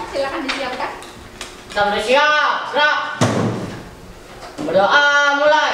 silakan disiapkan. Kita bersiap, gerak. Berdoa mulai.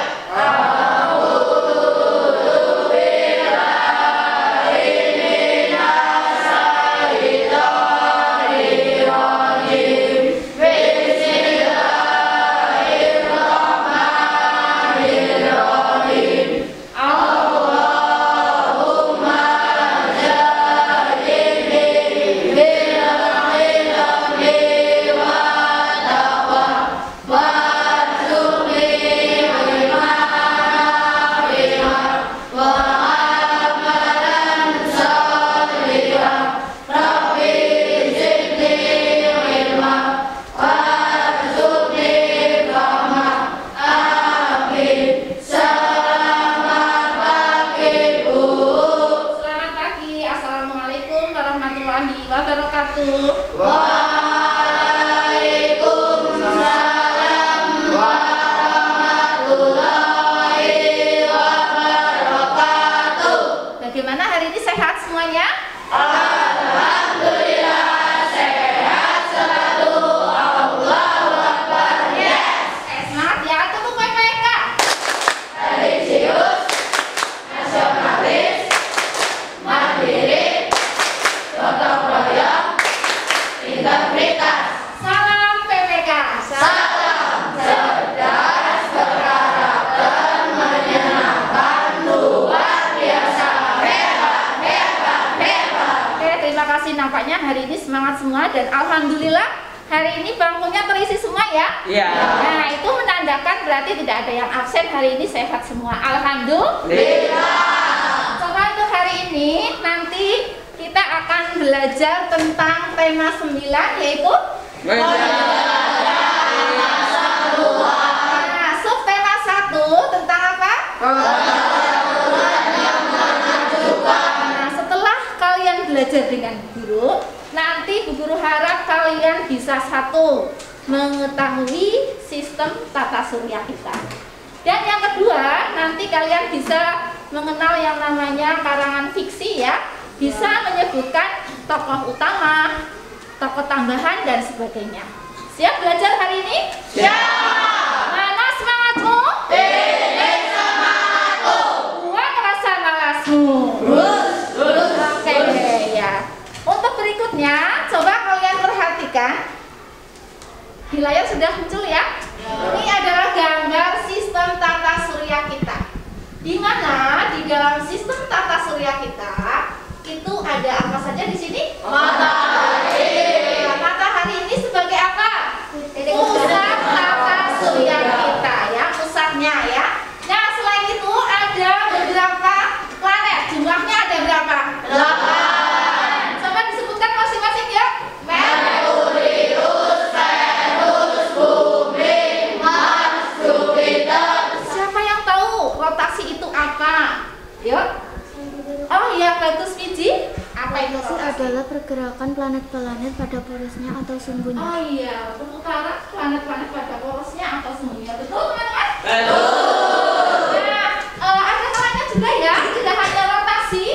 Bagaimana hari ini, sehat semuanya? Alhamdulillah sehat selalu. Allahu Akbar. Yes. Semangat ya, tepuk mereka. Religius, nasionalis, mandiri, gotong royong, integritas. Salam PPK. Salam cerdas, berkarakter, menyenangkan, luar biasa, hebat, hebat, hebat. Oke, terima kasih. Nampaknya hari ini semangat semua dan alhamdulillah hari ini bangkunya terisi semua ya. Iya. Nah, itu menandakan berarti tidak ada yang absen, hari ini sehat semua. Alhamdulillah. Coba untuk hari ini nanti kita akan belajar tentang tema 9 yaitu nah, subtema 1 tentang apa? Nah, setelah kalian belajar dengan guru, nanti Bu Guru harap kalian bisa satu, mengetahui sistem tata surya kita. Dan yang kedua, nanti kalian bisa mengenal yang namanya karangan fiksi ya. Bisa menyebutkan tokoh utama, tokoh tambahan dan sebagainya. Siap belajar hari ini? Siap. Mana semangatmu? Ini semangatku. Buang rasa malasmu. Oke ya. Untuk berikutnya, coba kalian perhatikan. Di layar sudah muncul ya? Ini adalah gambar sistem tata surya kita. Di mana di dalam sistem tata surya kita itu ada apa saja di sini? Matahari. Nah, matahari ini sebagai apa? Pusat tata surya kita ya, pusatnya ya. Nah, selain itu ada beberapa planet. Jumlahnya ada berapa? 8. Coba disebutkan masing-masing ya. Merkurius, Venus, Bumi, Mars, Jupiter. Siapa yang tahu rotasi itu apa? Yuk. Oh iya, bagus Fiji. Apa itu Rotasi rotasi? adalah pergerakan planet-planet pada porosnya atau sumbunya. Oh iya, perputaran planet-planet pada porosnya atau sumbunya. Betul teman-teman? Nah, ada kalanya juga ya, tidak hanya rotasi,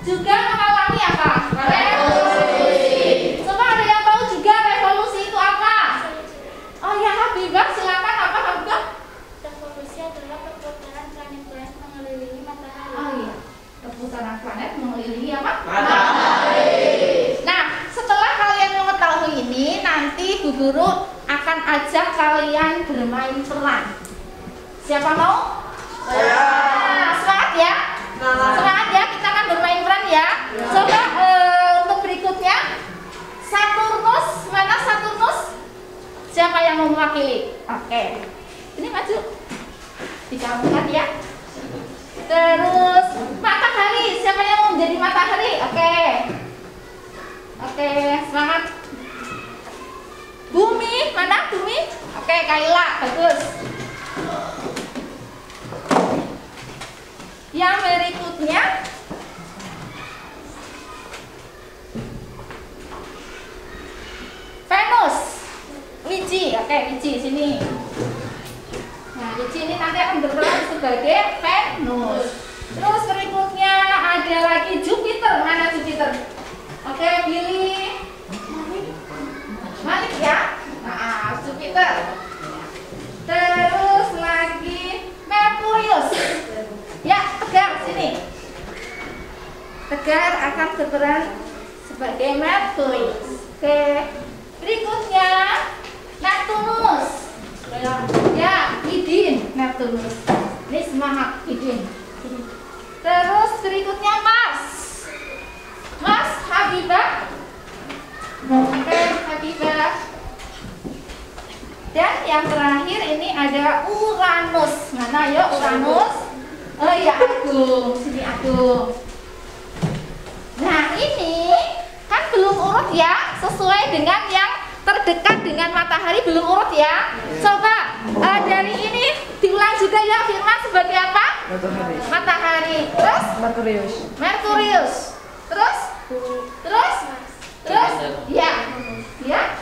juga mengalami apa? Revolusi. Coba ada yang tahu juga revolusi itu apa? Oh ya, Habibah, silakan. Apa Habibah? Revolusi adalah perputaran planet-planet mengelilingi matahari. Oh iya, perputaran planet mengelilingi apa? Matahari. Nah, setelah kalian mengetahui ini, nanti Bu Guru akan ajak kalian bermain peran. Siapa mau? Nah, semangat ya. Semangat ya, kita akan bermain peran ya. Coba untuk berikutnya, Saturnus, mana Saturnus? Siapa yang mau mewakili? Oke, ini maju. Dicabutkan ya. Terus matahari, siapa yang mau menjadi matahari? Oke. Oke, semangat. Bumi, mana Bumi? Oke, Kaila, bagus. Yang berikutnya Venus. Wiji, oke Wiji sini. Nah, Wiji ini nanti akan berperan sebagai Venus. Terus berikutnya ada lagi Jupiter. Mana Jupiter? Oke, pilih. berperan sebagai Merkurius. Oke, berikutnya Neptunus. Ya, Hidin, Neptunus. Ini semangat Hidin. Terus berikutnya Mars. Mars, Habibah. Oke, Habibah. Dan yang terakhir ini ada Uranus. Mana ya Uranus? Oh ya Agung, sini Agung. Nah ini kan belum urut ya, sesuai dengan yang terdekat dengan matahari belum urut ya. Coba dari ini diulang juga ya, Firman sebagai apa? Matahari. Matahari. Terus? Merkurius. Merkurius. Terus? Terus? Terus? Ya. Ya?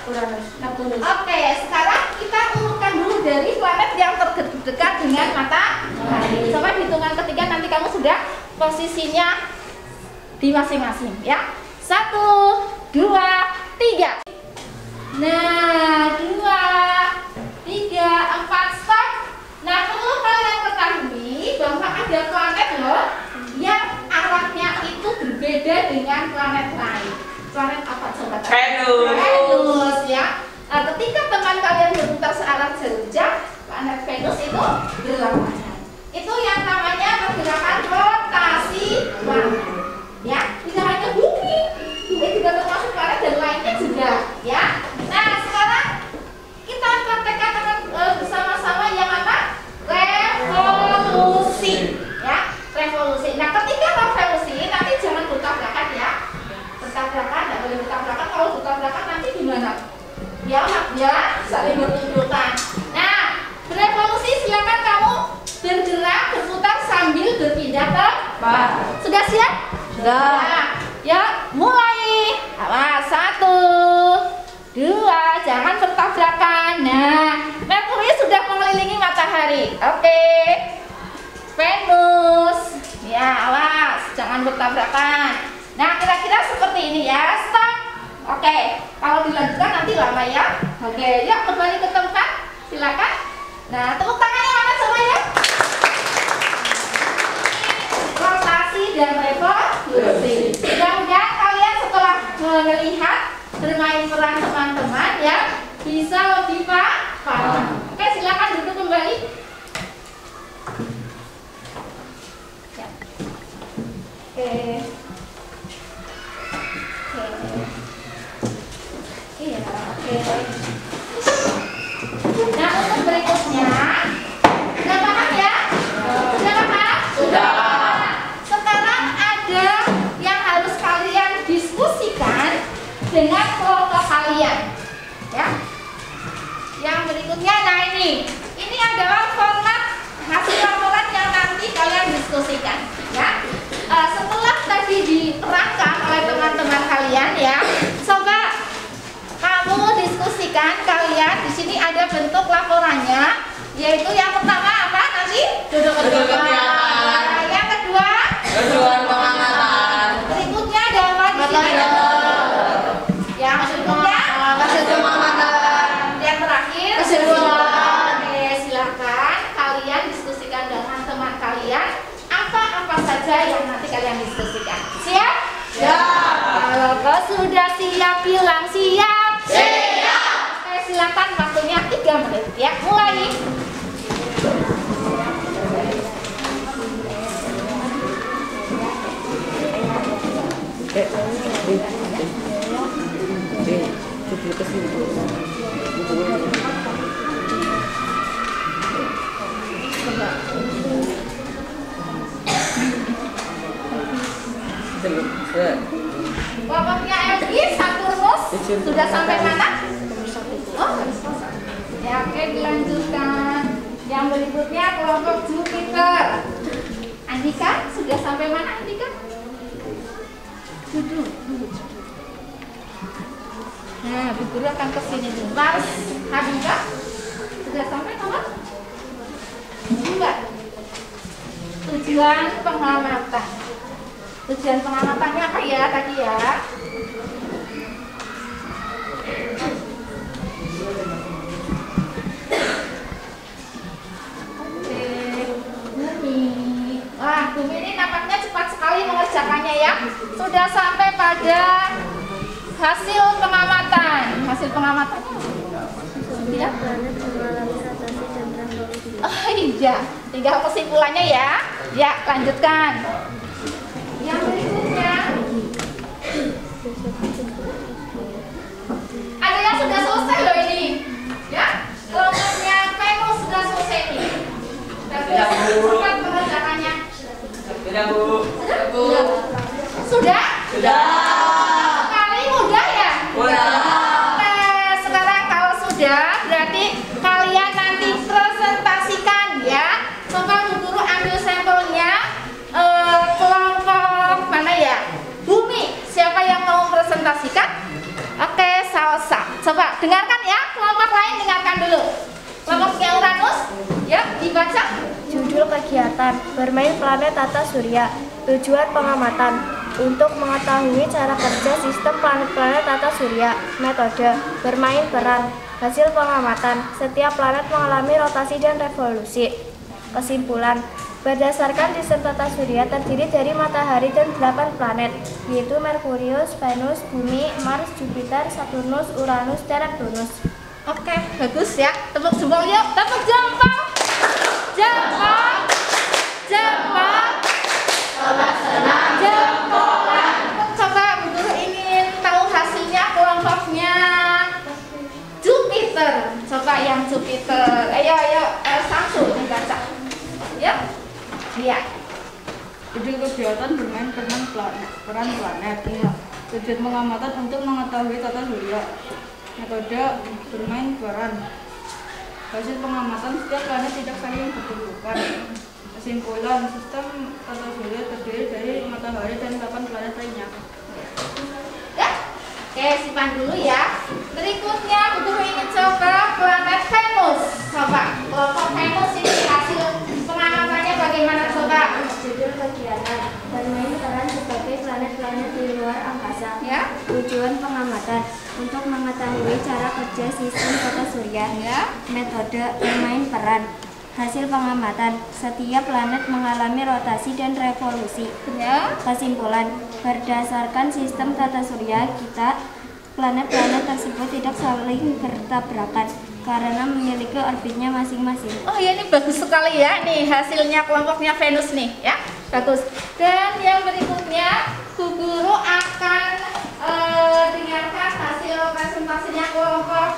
Neptunus. Oke, sekarang kita urutkan dulu dari planet yang terdekat dengan matahari. Coba di hitungan ketiga nanti kamu sudah posisinya di masing-masing ya. 1, 2, 3. Nah, 2, 3, 4, stop. Nah, perlu kalian ketahui bahwa ada planet loh yang arahnya itu berbeda dengan planet lain. Planet apa coba? Venus ya. Nah, ketika teman kalian berputar searah jauh, planet Venus itu berlawanan. Itu yang namanya pergerakan rotasi planet. Ya, tidak hanya bumi juga termasuk planet dan lainnya juga. Ya. Nah, sekarang kita praktekkan bersama-sama yang apa? Revolusi. Ya, revolusi. Nah, ketika revolusi nanti jangan bertabrakan ya. Bertabrakan, tidak boleh bertabrakan. Kalau bertabrakan nanti gimana? Ya, saling bertuntutan. Nah, berevolusi silakan kamu bergerak, berputar sambil berpindah tempat. Sudah siap? Sudah. Nah, ya, mulai. Awas, 1, 2, jangan bertabrakan. Nah, Merkurius sudah mengelilingi matahari. Oke. Venus. Ya, awas, jangan bertabrakan. Nah, kira-kira seperti ini ya. Stop. Oke, kalau dilanjutkan nanti lama ya. Oke, yuk kembali ke tempat. Silakan. Nah, tepuk tangannya mana semua ya? Rotasi dan revolusi. Mudah-mudahan kalian setelah melihat bermain peran teman-teman ya bisa lebih paham. Oke, silakan duduk kembali. Ya. Oke. Iya, oke. Nah, untuk berikutnya, sudah paham ya? Sudah paham? Sudah. Sekarang ada yang harus kalian diskusikan dengan kelompok kalian, ya. Yang berikutnya, nah ini adalah format hasil laporan yang nanti kalian diskusikan, ya. Setelah tadi diterangkan oleh teman-teman kalian, ya, coba kamu diskusikan kalian. Di sini ada bentuk laporannya, yaitu yang pertama apa nanti? Duduk kegiatan. Yang kedua? Tujuan pengamatan. Berikutnya ada apa di sini? Yang berikutnya? Hasil pengamatan. Yang terakhir? Kesimpulan. Oke, silakan kalian diskusikan dengan teman kalian apa saja yang nanti kalian diskusikan. Siap? Siap. Kalau kau sudah siap, bilang siap. Siap. Oke, silakan waktunya 3 menit ya. Mulai. Kelompoknya Elgi, Saturnus sudah sampai mana? Oh, ya, oke, dilanjutkan. Yang berikutnya kelompok Jupiter. Andika sudah sampai mana Andika? Duduk. Nah, Bu Guru akan ke sini dulu. Mars, Habibah sudah sampai nomor 2. Tujuan pengamatan. Tujuan pengamatannya apa ya tadi ya? Oke, Bumi. Wah, Bumi ini nampaknya cepat sekali mengerjakannya ya. Sudah sampai pada Hasil pengamatan. Hasil pengamatan. Tidak? Planet mengalami rotasi dan revolusi. Oh iya, tinggal kesimpulannya ya. Ya, lanjutkan. Yang berikutnya. Ada yang sudah selesai loh ini. Ya, kelompoknya Venus sudah selesai nih. Bagus, cepat pengerjakannya. Sudah, Bu. Sudah? Sudah. Sekali mudah ya? Mudah. Oke, sekarang kalau sudah, berarti kalian nanti presentasikan ya. Coba Bu Guru ambil sampelnya. Kelompok mana ya? Bumi. Siapa yang mau presentasikan? Oke, salsa. Coba dengarkan ya. Kelompok lain dengarkan dulu. Kelompoknya Uranus, ya dibaca. Judul kegiatan bermain planet tata surya. Tujuan pengamatan untuk mengetahui cara kerja sistem planet-planet tata surya. Metode bermain peran. Hasil pengamatan setiap planet mengalami rotasi dan revolusi. Kesimpulan berdasarkan sistem tata surya terdiri dari matahari dan 8 planet, yaitu Merkurius, Venus, Bumi, Mars, Jupiter, Saturnus, Uranus, dan Neptunus. Oke, bagus ya. Tepuk jempol yuk. Tepuk jempol. Jempol. Jempol. Jempolan. Coba Bu Guru ingin tahu hasilnya kelompoknya Jupiter. Coba yang Jupiter. Ayo, Samsul dibaca. Ya. Iya. Judul kegiatan bermain peran planet. Iya. Tujuan pengamatan untuk mengetahui tata surya. Metode bermain peran. Hasil pengamatan setiap planet tidak saling berhubungan. Kesimpulan sistem tata surya terdiri dari matahari dan 8 planet lainnya. Ya. Oke, simpan dulu ya. Berikutnya Bu Guru ingin coba planet Venus. Coba kelompok Venus ini hasil pengamatannya bagaimana coba? Judul kegiatan bermain peran sebagai planet-planet di luar angkasa. Ya. Tujuan pengamatan untuk mengetahui cara kerja sistem tata surya. Ya. Metode bermain peran. Hasil pengamatan setiap planet mengalami rotasi dan revolusi. Ya. Kesimpulan berdasarkan sistem tata surya kita, planet-planet tersebut tidak saling bertabrakan karena memiliki orbitnya masing-masing. Oh ya, ini bagus sekali ya. Nih hasilnya kelompoknya Venus nih ya. Bagus. Dan yang berikutnya Bu Guru akan dengarkan hasil presentasinya kelompok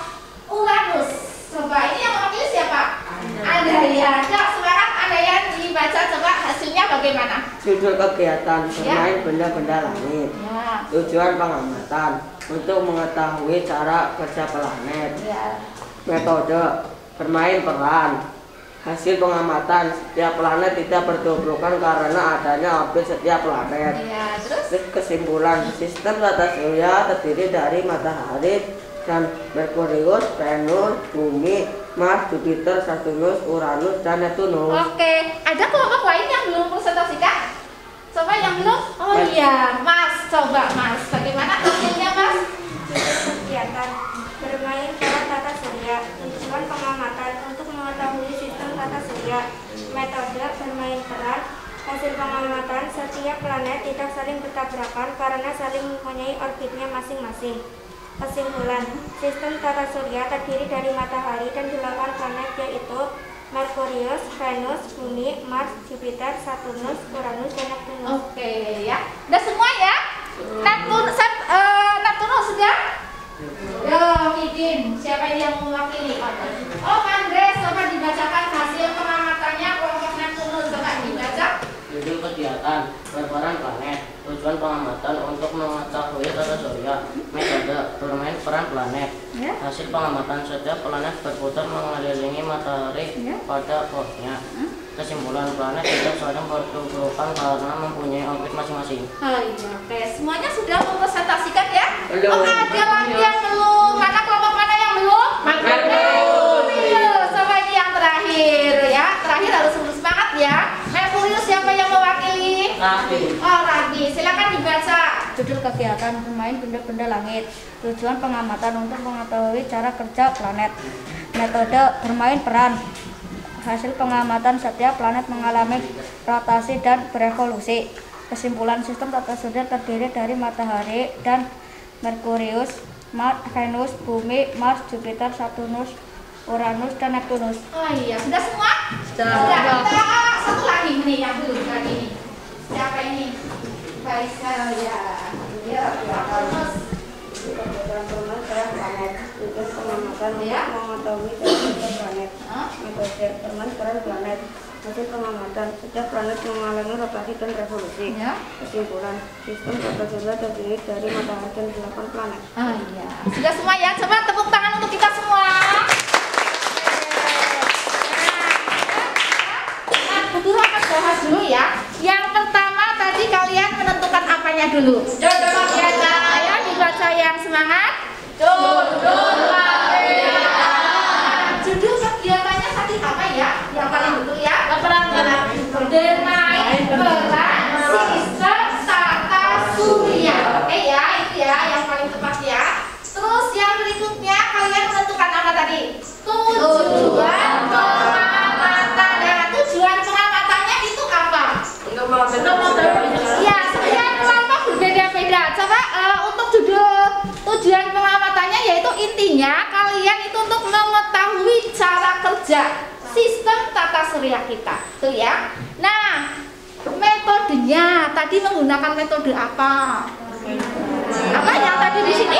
Uranus. Coba ini yang mewakili siapa? Ada ya. Kak, sekarang ada yang dibaca, coba hasilnya bagaimana? Judul kegiatan bermain benda-benda langit. Ya. Tujuan pengamatan untuk mengetahui cara kerja planet. Ya. Metode bermain peran. Hasil pengamatan setiap planet tidak berdobrokan karena adanya orbit setiap planet. Ya, terus? Kesimpulan sistem tata surya terdiri dari matahari dan Merkurius, Venus, Bumi, Mars, Jupiter, Saturnus, Uranus, dan Neptunus. Oke, ada kelompok lain yang belum presentasikan? Coba yang belum? Oh iya, Mas, coba Mas, bagaimana hasilnya Mas? Kegiatan bermain peran tata surya. Tujuan pengamatan untuk mengetahui sistem tata surya. Metode bermain peran. Hasil pengamatan setiap planet tidak saling bertabrakan karena saling mempunyai orbitnya masing-masing. Kesimpulan sistem tata surya terdiri dari matahari dan 8 planet, yaitu Merkurius, Venus, Bumi, Mars, Jupiter, Saturnus, Uranus, dan Neptunus. Oke ya, udah semua ya? Neptunus sudah? Yo, Midin, siapa yang mewakili? Oh, Andres, coba dibacakan hasil pengamatannya kelompok Neptunus, coba dibaca. Judul kegiatan berperan planet. Tujuan pengamatan untuk mengetahui tata surya. Metode bermain peran planet. Ya. Hasil pengamatan setiap planet berputar mengelilingi matahari pada posnya. Kesimpulan planet tidak saling bertubrukan karena mempunyai orbit masing-masing. Oh iya, oke, semuanya sudah mempresentasikan ya? Belum. Oh, ada lagi yang belum. Mana kelompok mana yang belum? Merkurius. Coba ini yang terakhir ya. Terakhir harus semangat ya. Merkurius siapa yang mewakili? Rabi. Oh, Rabi. Silakan dibaca. Judul kegiatan bermain benda-benda langit. Tujuan pengamatan untuk mengetahui cara kerja planet. Metode bermain peran. Hasil pengamatan setiap planet mengalami rotasi dan berevolusi. Kesimpulan sistem tata surya terdiri dari matahari dan Merkurius, Venus, Bumi, Mars, Jupiter, Saturnus, Uranus, dan Neptunus. Oh iya, sudah semua? Sudah. Kita satu lagi nih yang dulu lagi ini. Siapa ini? Faisal ya. Dia Saturnus. Tugas pengamatan Ya. untuk mengetahui citra planet. Metode teman peran planet. Hasil pengamatan setiap planet mengalami rotasi dan revolusi. Ya. Kesimpulan, sistem tata surya terdiri dari matahari dan 8 planet. Ah iya. Sudah semua ya? Coba tepuk tangan untuk kita semua. Nah, guru akan bahas dulu ya. Yang pertama tadi kalian menentukan apanya dulu? Judul kegiatan. Ayo dibaca yang semangat. Judul kegiatannya tadi apa ya? Yang paling betul ya? Bermain peran sistem tata surya. Oke ya, itu ya yang paling tepat ya. Terus yang berikutnya kalian menentukan apa tadi? Tujuan pengamatan. Nah, tujuan pengamatannya itu apa? Ya, setiap kelompok berbeda-beda. Coba untuk judul tujuan pengamatannya yaitu intinya kalian itu untuk mengetahui cara kerja sistem tata surya kita. Tuh ya. Nah, metodenya tadi menggunakan metode apa? Apa yang tadi di sini?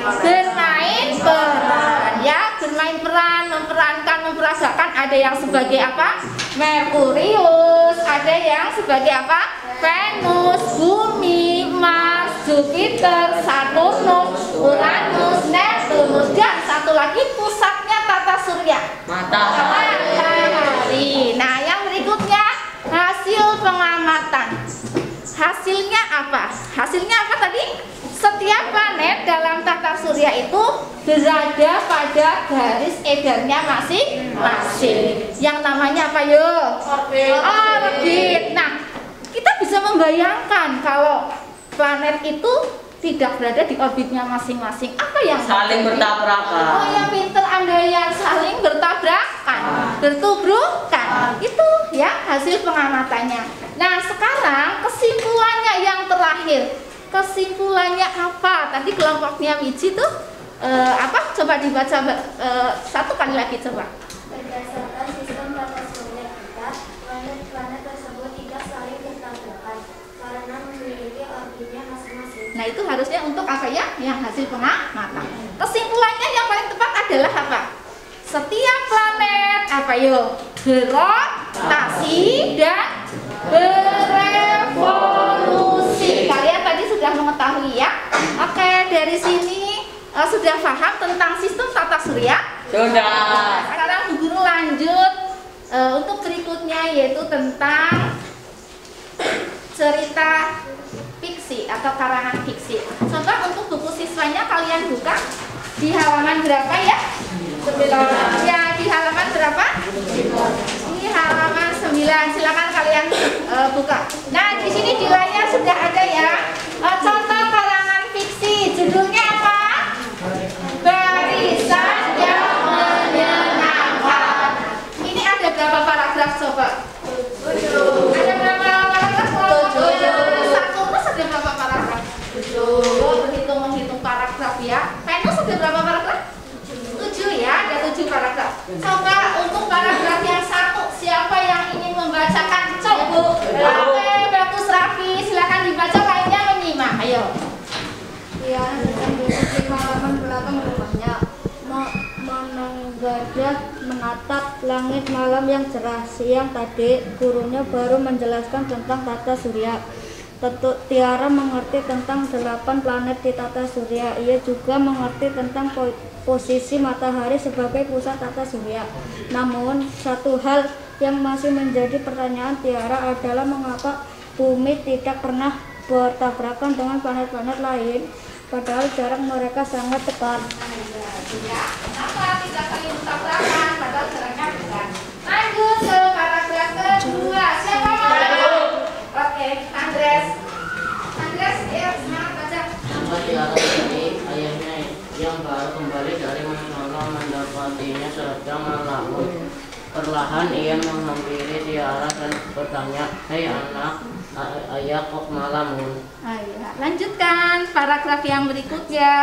Bermain peran ya, bermain peran, memperankan, memperagakan. Ada yang sebagai apa? Merkurius, ada yang sebagai apa? Venus, Bumi, Mars, Jupiter, Saturnus, Uranus, Neptunus, dan satu lagi pusatnya tata surya. Matahari. Nah, yang berikutnya hasil pengamatan. Hasilnya apa? Hasilnya apa tadi? Setiap planet dalam tata surya itu berada pada garis edarnya masing-masing. Yang namanya apa yuk? Orbit. Nah, kita bisa membayangkan kalau planet itu tidak berada di orbitnya masing-masing. Apa yang Saling bertabrakan. Oh, yang pinter Anda yang saling bertabrakan, bertubrukan. Itu ya hasil pengamatannya. Nah, sekarang kesimpulannya yang terakhir. Kesimpulannya apa? Tadi kelompoknya Wiji tuh apa? Coba dibaca satu kali lagi coba. Berdasarkan sistem tata surya kita, planet-planet tersebut tidak saling bertabrakan karena memiliki orbitnya masing-masing. Nah, itu harusnya untuk apa ya? Yang hasil pengamatan. Kesimpulannya yang paling tepat adalah apa? Setiap planet apa yuk? Berotasi dan berevolusi. Kalian tadi sudah mengetahui ya? Oke, dari sini sudah paham tentang sistem tata surya? Sudah. Sekarang Bu Guru lanjut untuk berikutnya yaitu tentang cerita fiksi atau karangan fiksi. Coba untuk buku siswanya kalian buka di halaman berapa ya? 9. Ya, di halaman berapa? Di halaman 9. Silakan kalian buka. Nah, di sini di layar sudah ada ya. Contoh karangan fiksi. Judulnya apa? Barisan yang menyenangkan. Ini ada berapa paragraf coba? 7. Ada berapa paragraf? 7. Saturnus ada berapa paragraf? 7. Berhitung-menghitung paragraf ya. Venus ada berapa paragraf? 7 ya, ada 7 paragraf. Coba untuk paragraf yang 1, siapa yang ingin membacakan? Coba. Oke, bagus Raffi, silakan dibaca, lainnya menyimak. Ayo. Dia sedang duduk di halaman belakang rumahnya, menggadah menatap langit malam yang cerah. Siang tadi, gurunya baru menjelaskan tentang tata surya. Tiara mengerti tentang 8 planet di tata surya. Ia juga mengerti tentang posisi matahari sebagai pusat tata surya. Namun, satu hal yang masih menjadi pertanyaan Tiara adalah mengapa bumi tidak pernah bertabrakan dengan planet-planet lain, padahal jarak mereka sangat dekat. Ya, kenapa tidak saling bertabrakan padahal jaraknya dekat? Lanjut ke paragraf kedua. Siapa mau? Oke, Andres. Andres, ya, semangat baca. Tiara ini ayahnya yang baru kembali dari sana mendapatinya sedang melamun. Perlahan ia menghampiri Tiara dan bertanya, "Hei anak, ayah kok malamun?" Ayo, lanjutkan paragraf yang berikutnya.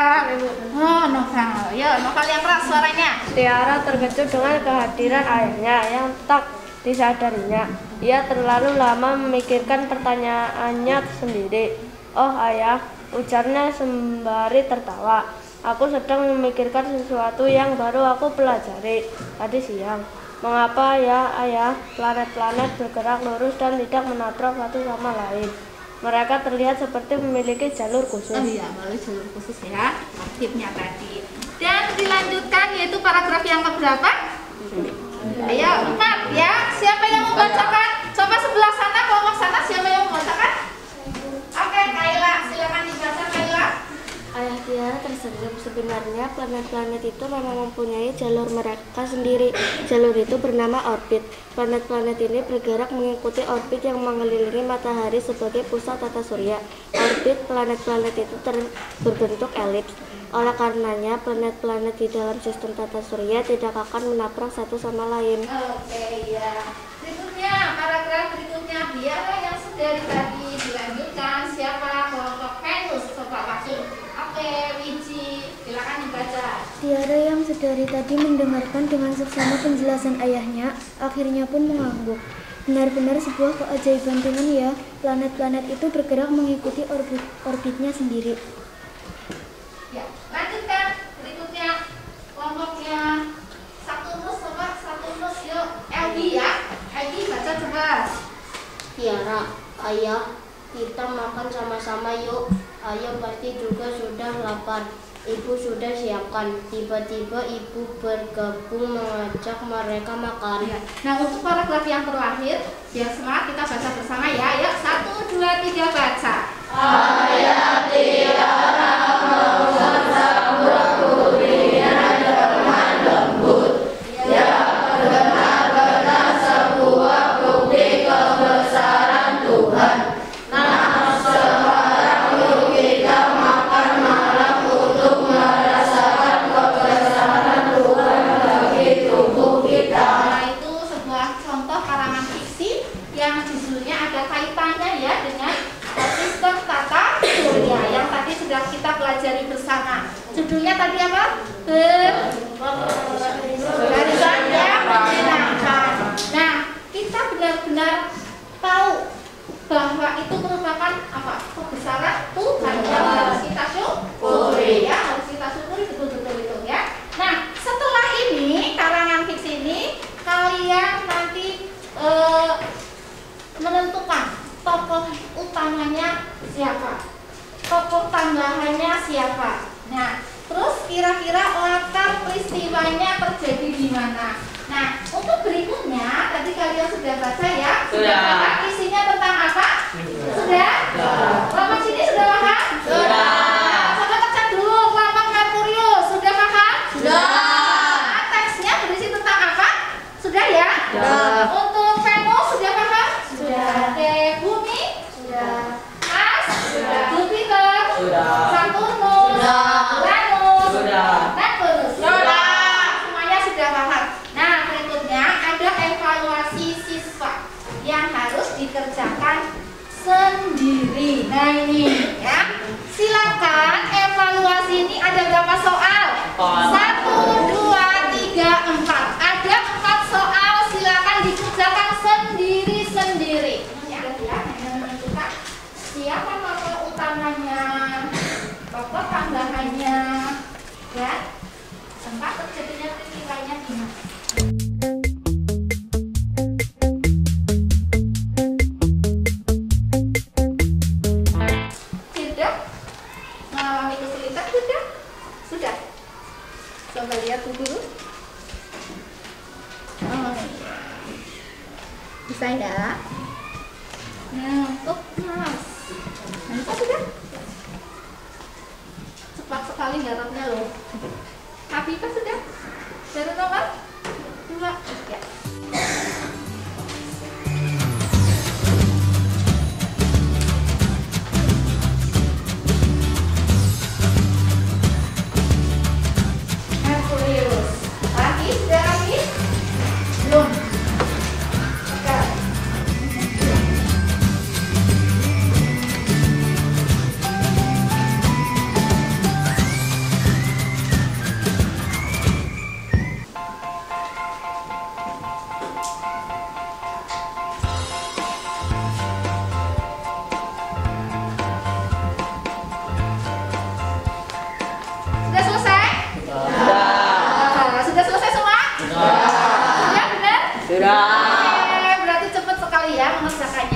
Oh, Novel. Ya, Novel yang keras suaranya. Tiara terkejut dengan kehadiran ayahnya yang tak disadarinya. Ia terlalu lama memikirkan pertanyaannya sendiri. "Oh ayah," ujarnya sembari tertawa. "Aku sedang memikirkan sesuatu yang baru aku pelajari tadi siang. Mengapa ya ayah planet-planet bergerak lurus dan tidak menabrak satu sama lain? Mereka terlihat seperti memiliki jalur khusus." Oh iya, melalui jalur khusus ya, aktifnya tadi. Dan dilanjutkan yaitu paragraf yang keberapa? Ayo, 4 ya. Siapa yang membacakan? Coba sebelah sana, kelompok sana, siapa yang membacakan? Oke, Kaila, silakan dibaca Kaila. Ayah Tiara tersenyum. Sebenarnya planet-planet itu memang mempunyai jalur mereka sendiri. Jalur itu bernama orbit. Planet-planet ini bergerak mengikuti orbit yang mengelilingi matahari sebagai pusat tata surya. Orbit planet-planet itu berbentuk elips. Oleh karenanya, planet-planet di dalam sistem tata surya tidak akan menabrak satu sama lain. Oke, ya. Berikutnya, paragraf berikutnya, biarlah yang sudah tadi dilanjutkan. Siapa? Kelompok Venus. Coba langsung. Oke, Wiji, silakan dibaca. Tiara yang sedari tadi mendengarkan dengan seksama penjelasan ayahnya, akhirnya pun mengangguk. Benar-benar sebuah keajaiban Tuhan ya, planet-planet itu bergerak mengikuti orbitnya sendiri. Ya, lanjutkan. Berikutnya, kelompoknya Saturnus, coba Saturnus, yuk. Elgi ya, Elgi baca coba. Tiara, ayah, kita makan sama-sama yuk. Ayah pasti juga sudah lapar. Ibu sudah siapkan. Tiba-tiba ibu bergabung mengajak mereka makan. Ya. Nah, untuk paragraf yang terakhir, biar semangat kita baca bersama ya. Yuk, 1, 2, 3 baca. Ayah Tiara memasak berkuliah dengan lembut. Ya benar-benar sebuah bukti kebesaran Tuhan. Nah, sekarang yuk kita makan malam untuk merasakan kebesaran Tuhan bagi tubuh kita. Nah, itu sebuah contoh karangan fiksi yang judulnya ada kaitannya ya dengan sistem tata surya yang tadi sudah kita pelajari bersama. Judulnya tadi apa? Barisan yang menyenangkan. Nah, kita benar-benar tahu bahwa itu merupakan apa? Kebesaran Tuhan yang harus kita syukuri ya, harus kita syukuri betul-betul itu ya. Nah, setelah ini karangan fiksi ini kalian nanti menentukan tokoh utamanya siapa, tokoh tambahannya siapa. Nah, terus kira-kira latar peristiwanya terjadi di mana. Nah, untuk berikutnya tadi kalian sudah baca ya? Sudah. Baca isinya tentang apa? Sudah? Kelompok sini sudah paham? Sudah. Nah, coba kecat dulu kelompok Merkurius, sudah paham? Sudah. Nah, teksnya berisi tentang apa? Sudah ya? Sudah. Untuk Venus sudah paham? Sudah. Oke, Bumi? Sudah. Mars? Sudah. Jupiter? Sudah. Saturnus? Sudah. Uranus? Sudah. Neptunus? Sudah. Semuanya sudah paham. Nah, berikutnya ada evaluasi siswa yang harus dikerjakan sendiri. Nah, ini ya. Silakan evaluasi ini ada berapa soal? 1, 2, 3, 4. Ada 4 soal, silakan dikerjakan sendiri-sendiri. Ya, yang menentukan siapa tokoh utamanya, tokoh tambahannya, ya, tempat terjadinya peristiwanya di mana. Sudah? Mengalami kesulitan sudah? Sudah? Coba lihat dulu. Oh, iya. Bisa ya? Nah, untuk Mas. Bisa sudah? Cepat sekali garapnya loh. Habibah sudah? Baru nomor 2, 3. Merkurius. Lagi? Sudah lagi? Belum.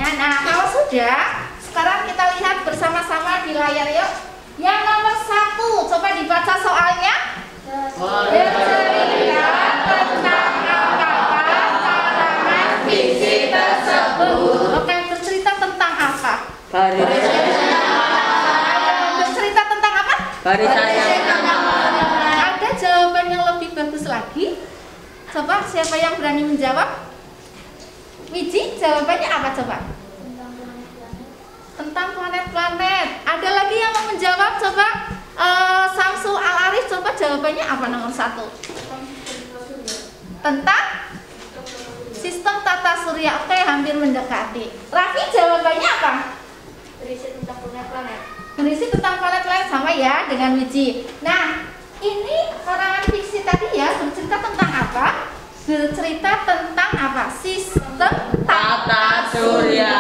jawabannya. Nah, kalau sudah, sekarang kita lihat bersama-sama di layar yuk. Yang nomor 1, coba dibaca soalnya. Bercerita tentang apakah karangan fiksi tersebut? Oke, bercerita tentang apa? Bercerita tentang apa? Ada jawaban yang lebih bagus lagi? Coba siapa yang berani menjawab? Wiji, jawabannya apa coba? Tentang planet-planet. Ada lagi yang mau menjawab? Coba Samsu Al-Arif, coba jawabannya apa nomor 1? Tentang sistem tata surya. Oke, hampir mendekati. Raffi, jawabannya apa? Berisi tentang planet-planet. Berisi tentang planet-planet, sama ya dengan Wiji. Nah, ini karangan fiksi tadi ya, bercerita tentang apa? Bercerita tentang apa? Sistem tata surya.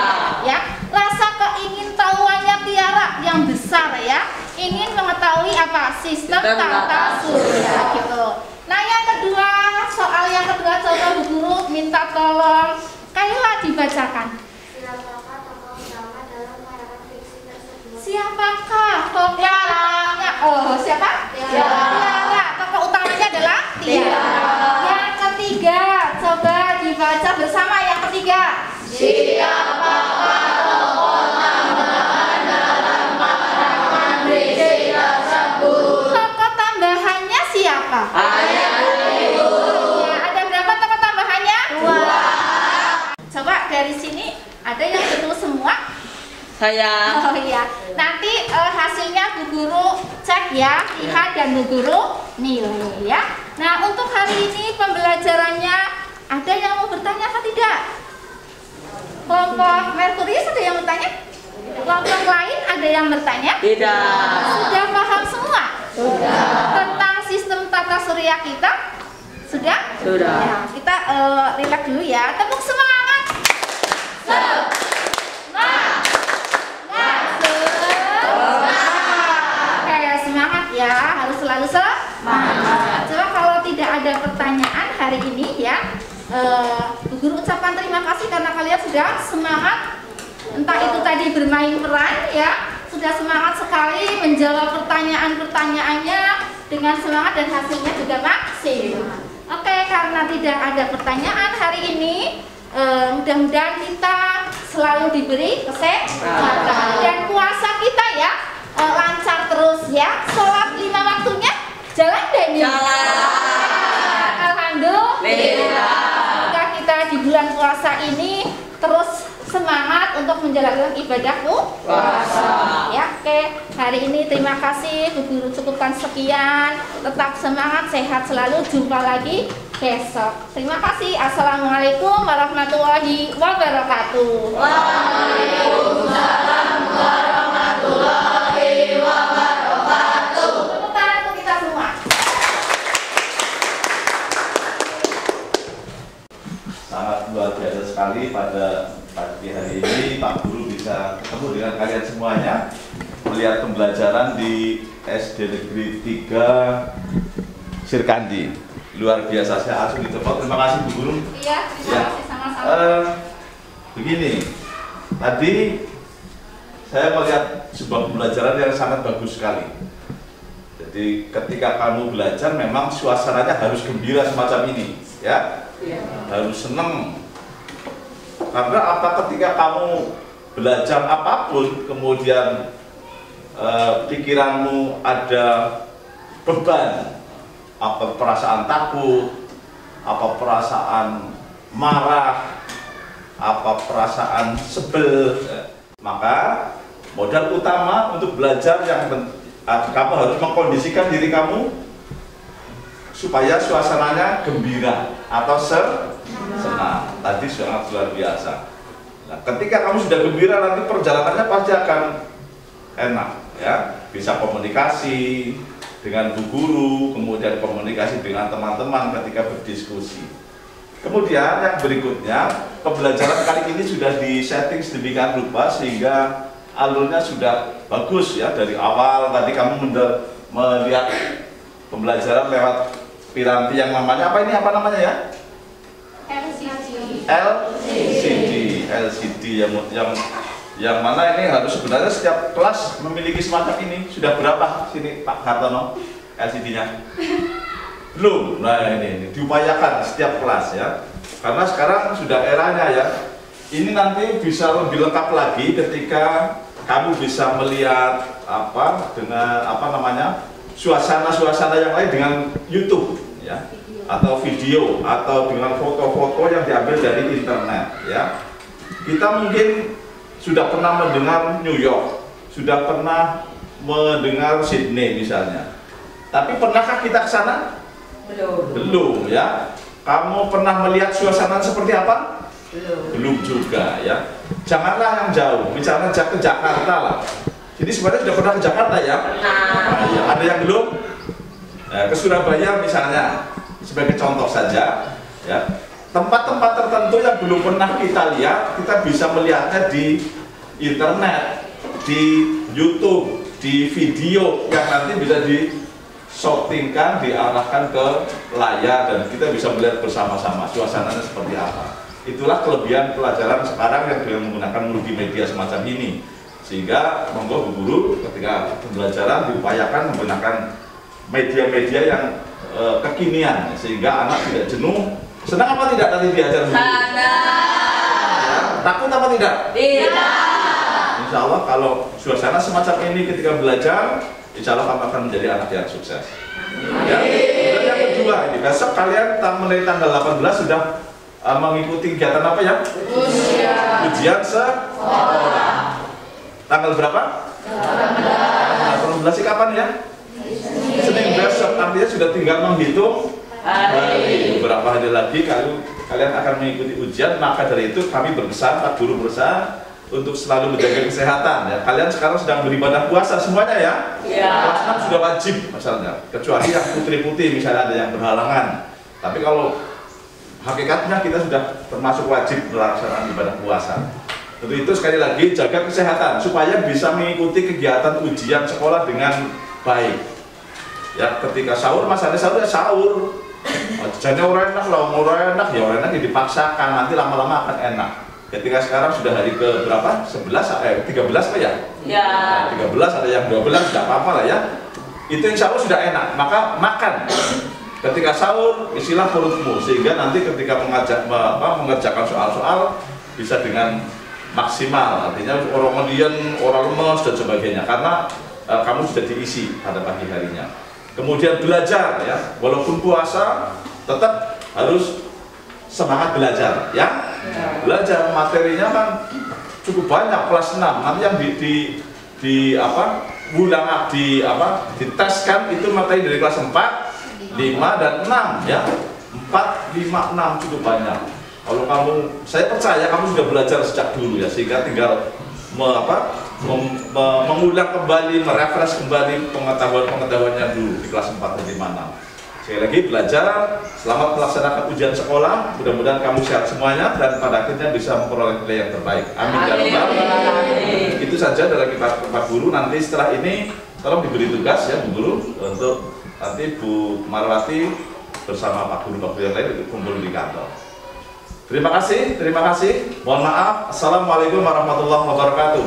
Ya, rasa keingintahuannya Tiara yang besar ya, ingin mengetahui apa? Sistem tata surya gitu. Nah, yang kedua, soal yang kedua coba Bu Guru minta tolong Kaila dibacakan. Siapakah tokoh utama dalam karangan fiksi tersebut? Siapakah tokoh utamanya? Oh, siapa? Tiara. Tokoh utamanya adalah Tiara. Yang ketiga, coba dibaca bersama yang ketiga. Siapakah tokoh tambahan dalam karangan fiksi tersebut? Tokoh tambahannya siapa? Ayah ibu. Ya, ada berapa tokoh tambahannya? 2. Coba dari sini ada yang betul semua? Saya. Oh iya, nanti hasilnya Bu Guru cek ya, lihat dan Bu Guru nilai ya. Nah, untuk hari ini pembelajarannya ada yang mau bertanya atau tidak? Kelompok Merkurius ada yang bertanya? Kelompok lain ada yang bertanya? Tidak. Sudah paham semua? Sudah. Tentang sistem tata surya kita? Sudah? Sudah. Ya, kita relax dulu ya. Tepuk semangat. Semangat ya, harus selalu semangat. Coba kalau tidak ada pertanyaan hari ini ya, Bu Guru ucapkan terima kasih karena kalian sudah semangat. Entah itu tadi bermain peran ya, sudah semangat sekali menjawab pertanyaan-pertanyaannya dengan semangat dan hasilnya juga maksimal. Oke, karena tidak ada pertanyaan hari ini, mudah-mudahan kita selalu diberi kesehatan dan puasa kita ya lancar terus ya. Sholat 5 waktunya jalan deh nih. Alhamdulillah. Semoga kita di bulan puasa ini terus semangat untuk menjalankan ibadah puasa. Ya, oke. Hari ini terima kasih Bu Guru, cukupkan sekian. Tetap semangat, sehat selalu. Jumpa lagi besok. Terima kasih. Assalamualaikum warahmatullahi wabarakatuh. Waalaikumsalam warahmatullahi wabarakatuh. Tepuk tangan untuk kita semua. Sangat luar biasa sekali pada pagi hari ini Pak Guru bisa ketemu dengan kalian semuanya, melihat pembelajaran di SD Negeri 3 Sirkandi. Luar biasa, saya langsung ditepuk. Terima kasih Bu Guru. Iya, terima kasih sama-sama. Begini, tadi saya melihat sebuah pembelajaran yang sangat bagus sekali. Jadi ketika kamu belajar memang suasananya harus gembira semacam ini, ya, harus senang. Karena apa, ketika kamu belajar apapun kemudian pikiranmu ada beban, apa perasaan takut, apa perasaan marah, apa perasaan sebel, maka modal utama untuk belajar yang kamu harus mengkondisikan diri kamu supaya suasananya gembira atau senang. Tadi sangat luar biasa. Nah, ketika kamu sudah gembira, nanti perjalanannya pasti akan enak, ya. Bisa komunikasi dengan Bu Guru, kemudian komunikasi dengan teman-teman ketika berdiskusi. Kemudian yang berikutnya, pembelajaran kali ini sudah disetting sedemikian rupa sehingga alurnya sudah bagus ya. Dari awal tadi kamu melihat pembelajaran lewat piranti yang namanya apa ini, apa namanya ya? LCD. LCD. LCD yang mana ini harus sebenarnya setiap kelas memiliki semacam ini. Sudah berapa sini Pak Hartono LCD-nya? Belum. Nah ini diupayakan setiap kelas ya. Karena sekarang sudah eranya ya. Ini nanti bisa lebih lengkap lagi ketika kamu bisa melihat suasana-suasana yang lain dengan YouTube ya, atau video, atau dengan foto-foto yang diambil dari internet ya. Kita mungkin sudah pernah mendengar New York, sudah pernah mendengar Sydney misalnya. Tapi pernahkah kita ke sana? Belum ya. Kamu pernah melihat suasana seperti apa? Belum juga ya. Janganlah yang jauh, misalnya ke Jakarta lah. Jadi sebenarnya sudah pernah ke Jakarta ya? Nah, ya. Ada yang belum? Ke Surabaya misalnya, sebagai contoh saja ya. Tempat-tempat tertentu yang belum pernah kita lihat, kita bisa melihatnya di internet, di YouTube, di video yang nanti bisa di-shootingkan, diarahkan ke layar dan kita bisa melihat bersama-sama suasananya seperti apa. Itulah kelebihan pelajaran sekarang yang dengan menggunakan multimedia semacam ini. Sehingga monggo Bu Guru ketika pembelajaran diupayakan menggunakan media-media yang kekinian sehingga anak tidak jenuh. Senang apa tidak nanti diajar? Senang. Ya, takut apa tidak? Tidak. Insya Allah kalau suasana semacam ini ketika belajar, insya Allah kamu akan menjadi anak yang sukses. Ya. Dan yang kedua ini besok kalian mulai tanggal 18 sudah mengikuti kegiatan apa ya? Ujian sekolah. Tanggal berapa? 18 kapan ya? Senin besok, artinya sudah tinggal menghitung hari. Beberapa hari lagi kalian akan mengikuti ujian. Maka dari itu kami berpesan, Pak Guru berpesan untuk selalu menjaga kesehatan ya. Kalian sekarang sedang beribadah puasa semuanya ya? Kelas 6 sudah wajib misalnya, kecuali yang putri-putri misalnya ada yang berhalangan. Tapi kalau hakikatnya kita sudah termasuk wajib melaksanakan ibadah puasa. Untuk itu sekali lagi jaga kesehatan supaya bisa mengikuti kegiatan ujian sekolah dengan baik. Ya, ketika sahur masanya sahur ya sahur. Jajannya orang enak lah, orang enak ya orang enak ya dipaksakan, nanti lama-lama akan enak. Ketika sekarang sudah hari ke berapa? 13 Pak ya? Ya. 13 ada yang 12 tidak apa-apa lah ya. Itu insya Allah sudah enak. Maka makan. Ketika sahur isilah perutmu sehingga nanti ketika mengerjakan soal-soal bisa dengan maksimal. Artinya orang kemudian orang lemes dan sebagainya karena kamu sudah diisi pada pagi harinya. Kemudian belajar ya, walaupun puasa tetap harus semangat belajar ya. Belajar materinya kan cukup banyak kelas 6. Nanti yang diteskan itu materi dari kelas 4, 5 dan 6 ya. 4, 5, 6 cukup banyak. Kalau saya percaya kamu sudah belajar sejak dulu ya, sehingga tinggal mengulang kembali, merefresh kembali pengetahuan-pengetahuannya dulu di kelas 4 dan 5, 6. Sekali lagi belajar, selamat melaksanakan ujian sekolah, mudah-mudahan kamu sehat semuanya dan pada akhirnya bisa memperoleh nilai yang terbaik. Amin ya rabbal alamin. Itu saja dari Pak Guru. Nanti setelah ini tolong diberi tugas ya Bu Guru untuk nanti Bu Marwati bersama Pak Guru yang lain untuk kumpul di kantor. Terima kasih. Mohon maaf. Assalamualaikum warahmatullahi wabarakatuh.